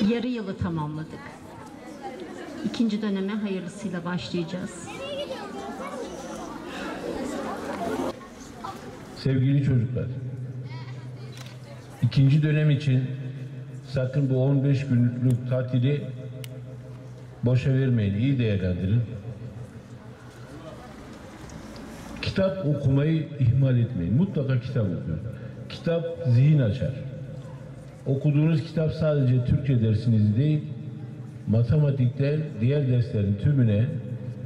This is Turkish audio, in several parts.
Yarı yılı tamamladık. İkinci döneme hayırlısıyla başlayacağız. Sevgili çocuklar, ikinci dönem için sakın bu 15 günlük tatili boşa vermeyin, iyi değerlendirin. Kitap okumayı ihmal etmeyin, mutlaka kitap okuyun. Kitap zihin açar. Okuduğunuz kitap sadece Türkçe dersinizi değil, matematikte diğer derslerin tümüne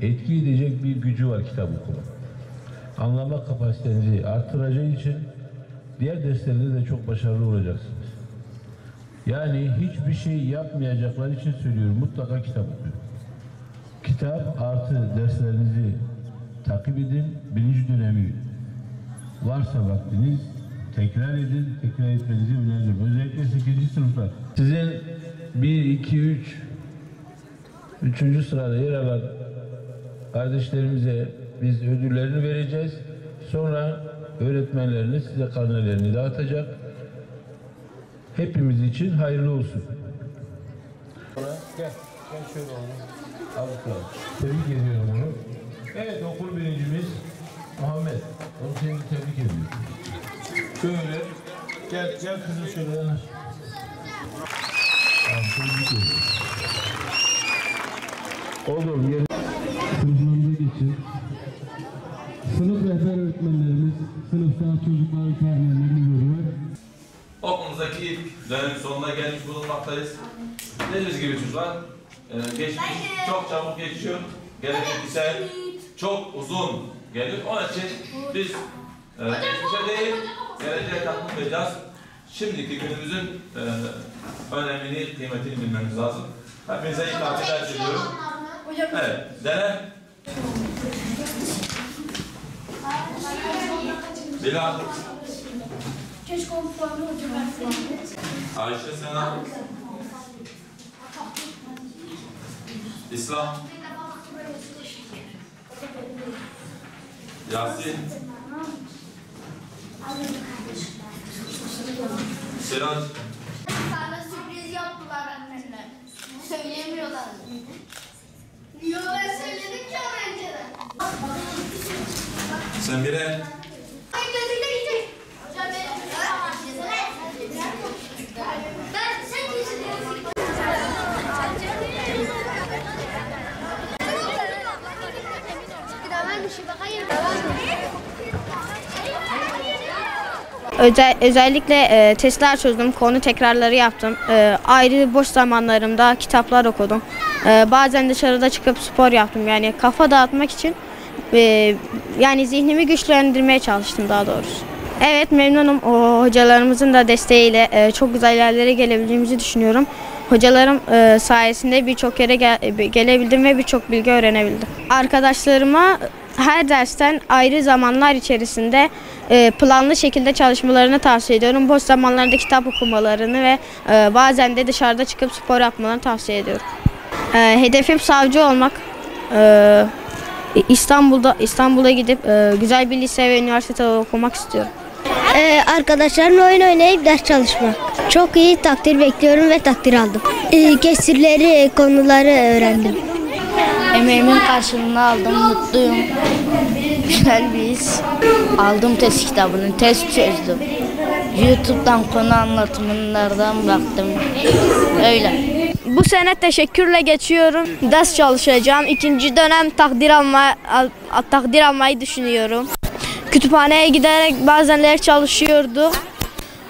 etki edecek bir gücü var kitap okumak. Anlama kapasitenizi artıracağı için diğer derslerde de çok başarılı olacaksınız. Yani hiçbir şey yapmayacaklar için söylüyorum, mutlaka kitap okuyun. Kitap artı derslerinizi takip edin, birinci dönemi varsa vaktiniz tekrar edin, tekrar etmenizi öneririm. Özellikle 8. sınıflar. Sizin 1, 2, 3. sırada yer alan kardeşlerimize biz ödüllerini vereceğiz. Sonra öğretmenleriniz size karnelerini dağıtacak. Hepimiz için hayırlı olsun. Gel şöyle oğlum. Al bakalım. Tebrik ediyorum onu. Evet, okul birincimiz Muhammed. Onu seni tebrik ediyorum. Şöyle. Gel kızım şöyle yanaş. Tebrik ediyorum. Oğlum gel. Sınıflarında geçin. Sınıf rehber öğretmenlerimiz sınıfta çocukların karnelerini görüyor. Okulumuzdaki ilk dönemin sonuna gelmiş bulunmaktayız. Dediğimiz gibi çocuklar, geçmiş çok çabuk geçiyor. Gelecek ise çok uzun gelir. Onun için biz geçmişe değil, geleceğe takılmayacağız. Şimdiki günümüzün önemini, kıymetini bilmemiz lazım. Hepinize iyi tatiller diliyorum. Evet, Dene. Bilal. Ayşe Sena. İslam. Yasin. Sirac. Sana sürpriz yaptılar annenler. Söyleyemiyorlar. Yo, ben söyledim ki o önceden. Semire. Ay gözüne gidecek. Hocam ben sen kesin. Özellikle testler çözdüm, konu tekrarları yaptım. Ayrı boş zamanlarımda kitaplar okudum. Bazen dışarıda çıkıp spor yaptım. Yani kafa dağıtmak için yani zihnimi güçlendirmeye çalıştım daha doğrusu. Evet, memnunum. Hocalarımızın da desteğiyle çok güzel yerlere gelebileceğimizi düşünüyorum. Hocalarım sayesinde birçok yere gelebildim ve birçok bilgi öğrenebildim. Arkadaşlarıma her dersten ayrı zamanlar içerisinde planlı şekilde çalışmalarını tavsiye ediyorum. Boş zamanlarında kitap okumalarını ve bazen de dışarıda çıkıp spor yapmalarını tavsiye ediyorum. Hedefim savcı olmak. İstanbul'a gidip güzel bir lise ve üniversite okumak istiyorum. Arkadaşlarımla oyun oynayıp ders çalışmak. Çok iyi takdir bekliyorum ve takdir aldım. Kesirleri, konuları öğrendim. Emeğimin karşılığını aldım, mutluyum. Güzel bir his. Aldım test kitabını, test çözdüm. YouTube'dan konu anlatımlardan baktım. Öyle. Bu sene teşekkürle geçiyorum. Ders çalışacağım. İkinci dönem takdir almayı düşünüyorum. Kütüphaneye giderek bazenleri çalışıyordum.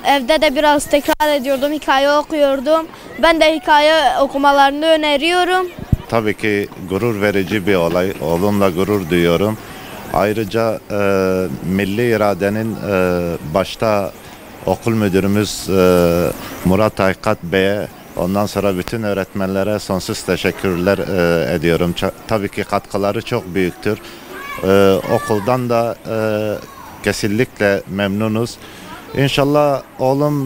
Evde de biraz tekrar ediyordum, hikaye okuyordum. Ben de hikaye okumalarını öneriyorum. Tabii ki gurur verici bir olay. Oğlumla gurur duyuyorum. Ayrıca milli iradenin başta okul müdürümüz Murat Aykat Bey'e, ondan sonra bütün öğretmenlere sonsuz teşekkürler ediyorum. Tabii ki katkıları çok büyüktür. Okuldan da kesinlikle memnunuz. İnşallah oğlum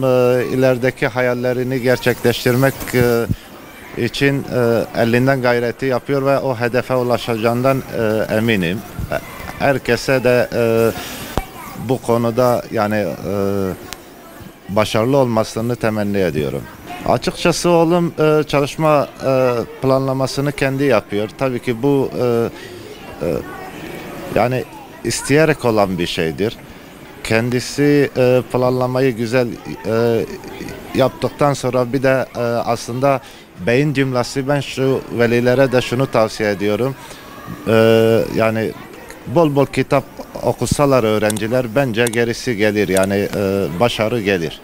ilerideki hayallerini gerçekleştirmek için elinden gayreti yapıyor ve o hedefe ulaşacağından eminim. Herkese de bu konuda yani başarılı olmasını temenni ediyorum. Açıkçası oğlum çalışma planlamasını kendi yapıyor. Tabii ki bu yani isteyerek olan bir şeydir. Kendisi planlamayı güzel yaptıktan sonra bir de aslında beyin jimnastiği, ben şu velilere de şunu tavsiye ediyorum. Yani bol bol kitap okusalar öğrenciler, bence gerisi gelir, yani başarı gelir.